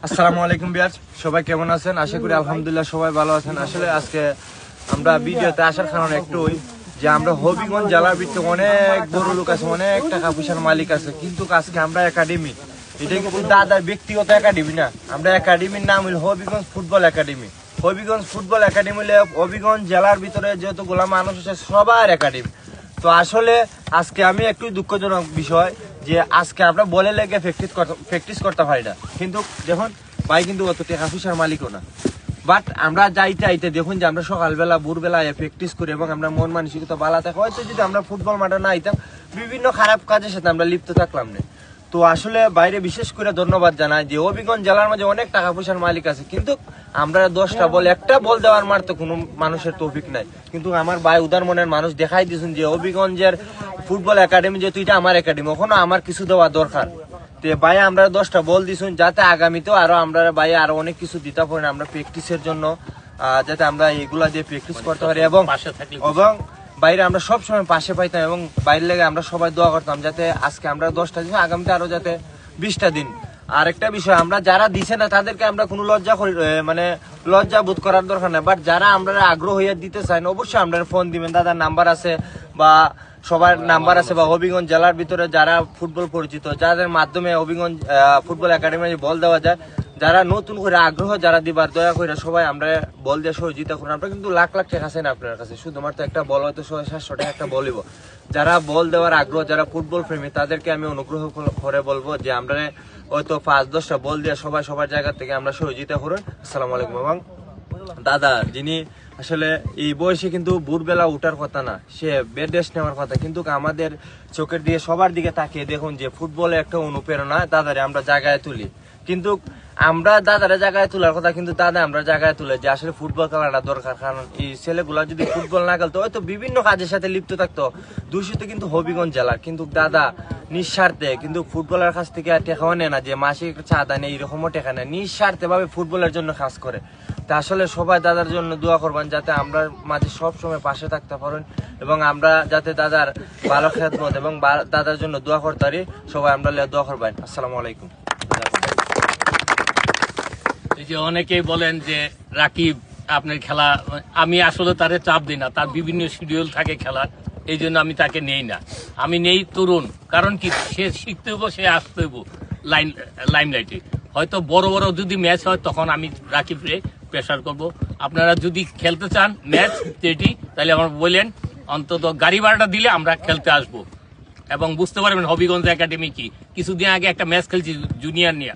আসসালামু আলাইকুম বিয়ার, সবাই কেমন আছেন? আশা করি আলহামদুলিল্লাহ সবাই ভালো আছেন। আসলে আজকে আমরা ভিডিওতে আসার কারণ একটুই যে আমরা হবিগঞ্জ জেলার ভিতরে অনেক বড় লোক আছে, অনেক টাকা পয়সার মালিক আছে, কিন্তু আজকে আমরা একাডেমি, এটা কিন্তু দাদার ব্যক্তিগত একাডেমি না, আমরা একাডেমির নাম হইল Habiganj football academy. Habiganj football academy হলে হবিগঞ্জ জেলার ভিতরে যতগুলা মানুষ আছে সবার একাডেমি। তো আসলে আজকে আমি একটু দুঃখজনক বিষয় যে আজকে আমরা বলে লেগে প্র্যাকটিস করতে পারি না, কিন্তু দেখুন ভাই কিন্তু অত টাকা পয়সার মালিকও না, বাট আমরা যাইতে আইতে দেখুন যে আমরা সকালবেলা ভোরবেলা প্র্যাকটিস করি এবং আমরা মন মানসিকতা ভালো থাকে। হয়তো যদি আমরা ফুটবল মাঠে না আইতাম বিভিন্ন খারাপ কাজের সাথে আমরা লিপ্ত থাকলাম না। তো আসলে বাইরে বিশেষ করে ধন্যবাদ জানাই যে হবিগঞ্জ জেলার মাঝে অনেক টাকা পয়সার মালিক আছে, কিন্তু আমরা 10টা বল একটা বল দেওয়ার মার তো কোনো মানুষের তৌফিক নাই। কিন্তু আমার ভাই উদার মনের মানুষ দেখাই দিয়েছেন যে হবিগঞ্জের ফুটবল একাডেমি যেহেতু এটা আমার একাডেমি, ওখানে আমার কিছু দেওয়া দরকার। তো ভাই আমরা 10টা বল দিয়েছেন যাতে আগামীতেও আরো আমরা ভাই আরো অনেক কিছু দিতে পারেন আমরা প্র্যাকটিসের জন্য, যাতে আমরা এগুলা দিয়ে প্র্যাকটিস করতে পারি এবং বাইরে আমরা সব সময় পাশে পাইতাম এবং বাইরে লেগে আমরা সবাই দোয়া করতাম যাতে আজকে আমরা 10টা দিন আগামীতে আরো যাতে 20টা দিন। আরেকটা বিষয়, আমরা যারা দিছে না তাদেরকে আমরা কোনো লজ্জা বোধ করার দরকার নেই, বাট যারা আমরা আগ্রহ হইয়া দিতে চাই না অবশ্যই আমরা ফোন দিবেন, দাদার নাম্বার আছে বা সবার নাম্বার আছে, বা হবিগঞ্জ জেলার ভিতরে যারা ফুটবল পরিচিত যাদের মাধ্যমে হবিগঞ্জ ফুটবল একাডেমি বল দেওয়া যায়, যারা নতুন করে আগ্রহ যারা দিবার দয়া করে সবাই আমরা বল দিয়ে সহযোগিতা করুন। আমরা কিন্তু লাখ লাখ টাকা চাই না আপনার কাছে, শুধুমাত্র একটা বল হয়তো 700 টাকা একটা বলিব। যারা বল দেওয়ার আগ্রহ যারা ফুটবল প্রেমী তাদেরকে আমি অনুগ্রহ করে বলবো যে আমরা হয়তো 5-10টা বল দিয়ে সবাই সবার জায়গা থেকে আমরা সহযোগিতা করুন। আসসালামু আলাইকুম। এবং দাদা যিনি আসলে এই বয়সে কিন্তু ভোরবেলা উঠার কথা না, সে বেড রেস্ট নেওয়ার কথা, কিন্তু আমাদের চোখের দিয়ে সবার দিকে তাকিয়ে দেখুন যে ফুটবলে একটা অনুপ্রেরণা দাদারে আমরা জায়গায় তুলি, কিন্তু আমরা দাদারা জায়গায় তোলার কথা কিন্তু দাদা আমরা জায়গায় তুলে যে আসলে ফুটবল খেলাটা দরকার। কারণ এই ছেলেগুলা যদি ফুটবল না খেলতো হয়তো বিভিন্ন কাজের সাথে লিপ্ত থাকতো, দূষিত কিন্তু হবিগঞ্জ জেলার, কিন্তু দাদা নিঃস্বার্থে কিন্তু ফুটবলের কাছ থেকে টেকাও নেয় না যে মাসিক চাঁদা নেই এরকমও টেকা নেয়, নিঃস্বার্থে ভাবে ফুটবলের জন্য কাজ করে। তা আসলে সবাই দাদার জন্য দোয়া করবেন যাতে আমরা মাঝে সব সময় পাশে থাকতে পারেন এবং আমরা যাতে দাদার ভালো খেদমত এবং দাদার জন্য দোয়া করতে পারি, সবাই আমরা দোয়া করবেন। আসসালামু আলাইকুম। এই যে অনেকেই বলেন যে রাকিব আপনার খেলা, আমি আসলে তারে চাপ দিই না, তার বিভিন্ন শিডিউল থাকে খেলার, এই জন্য আমি তাকে নেই না। আমি নেই তরুণ, কারণ কি সে শিখতে হবো, সে আসতে হবো লাইমলাইটে। হয়তো বড় বড় যদি ম্যাচ হয় তখন আমি রাকিবরে প্রেশার করব। আপনারা যদি খেলতে চান ম্যাচ যেটি, তাহলে আমার বললেন অন্তত গাড়ি ভাড়াটা দিলে আমরা খেলতে আসবো এবং বুঝতে পারবেন হবিগঞ্জ একাডেমি কি। কিছুদিন আগে একটা ম্যাচ খেলছি জুনিয়র নিয়ে,